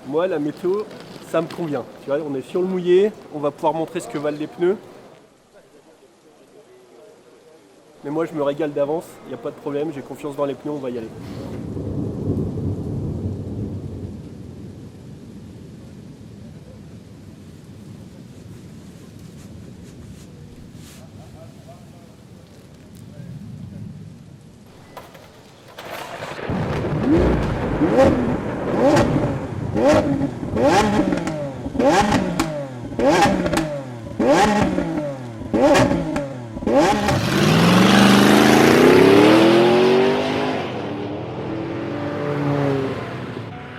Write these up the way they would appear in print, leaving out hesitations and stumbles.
Moi, la météo, ça me convient. Tu vois, on est sur le mouillé, on va pouvoir montrer ce que valent les pneus. Mais moi, je me régale d'avance, il n'y a pas de problème, j'ai confiance dans les pneus, on va y aller.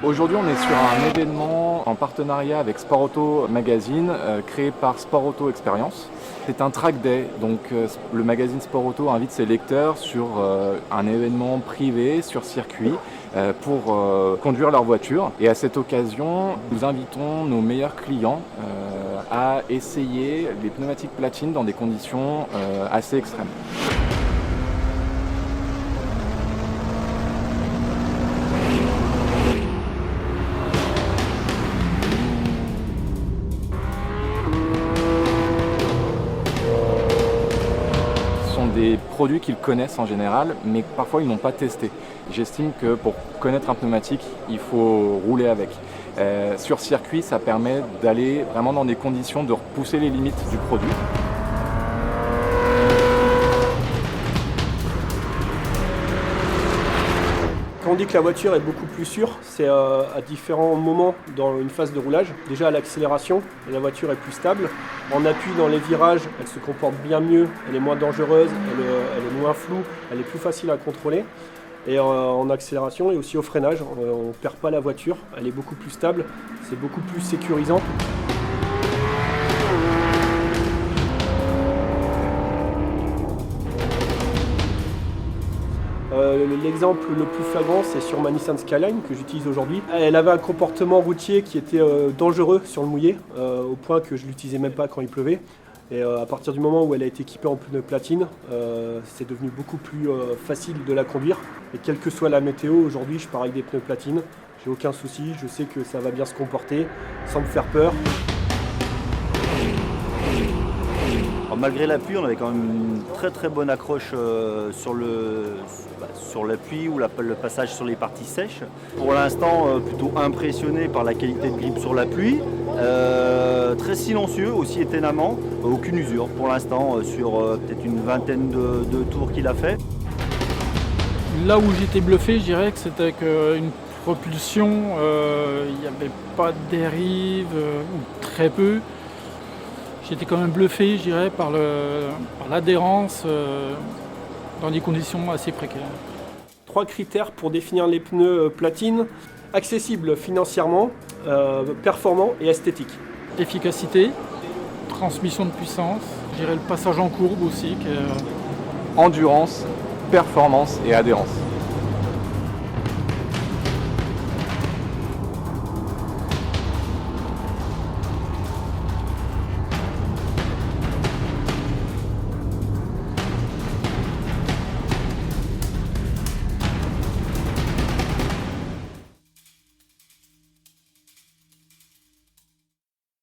Aujourd'hui, on est sur un événement en partenariat avec Sport Auto Magazine, créé par Sport Auto Experience. C'est un track day, donc le magazine Sport Auto invite ses lecteurs sur un événement privé sur circuit pour conduire leur voiture. Et à cette occasion, nous invitons nos meilleurs clients à essayer les pneumatiques platine dans des conditions assez extrêmes. Des produits qu'ils connaissent en général, mais parfois ils n'ont pas testé. J'estime que pour connaître un pneumatique, il faut rouler avec. Sur circuit, ça permet d'aller vraiment dans des conditions de repousser les limites du produit. Quand on dit que la voiture est beaucoup plus sûre, c'est à différents moments dans une phase de roulage. Déjà à l'accélération, la voiture est plus stable. En appui dans les virages, elle se comporte bien mieux, elle est moins dangereuse, elle est moins floue, elle est plus facile à contrôler. Et en accélération et aussi au freinage, on ne perd pas la voiture, elle est beaucoup plus stable, c'est beaucoup plus sécurisant. L'exemple le plus flagrant, c'est sur ma Nissan Skyline que j'utilise aujourd'hui. Elle avait un comportement routier qui était dangereux sur le mouillé, au point que je ne l'utilisais même pas quand il pleuvait. Et à partir du moment où elle a été équipée en pneus platine, c'est devenu beaucoup plus facile de la conduire. Et quelle que soit la météo, aujourd'hui je pars avec des pneus platine, j'ai aucun souci, je sais que ça va bien se comporter sans me faire peur. Alors, malgré la pluie, on avait quand même une très bonne accroche sur l'appui ou le passage sur les parties sèches. Pour l'instant, plutôt impressionné par la qualité de grippe sur la pluie. Très silencieux, aussi étonnamment. Aucune usure pour l'instant sur peut-être une vingtaine de tours qu'il a fait. Là où j'étais bluffé, je dirais que c'était avec une propulsion, il n'y avait pas de dérive, ou très peu. J'étais quand même bluffé, je dirais, par l'adhérence dans des conditions assez précaires. 3 critères pour définir les pneus platine: accessibles financièrement, performants et esthétiques. Efficacité, transmission de puissance, je dirais le passage en courbe aussi. Endurance, performance et adhérence.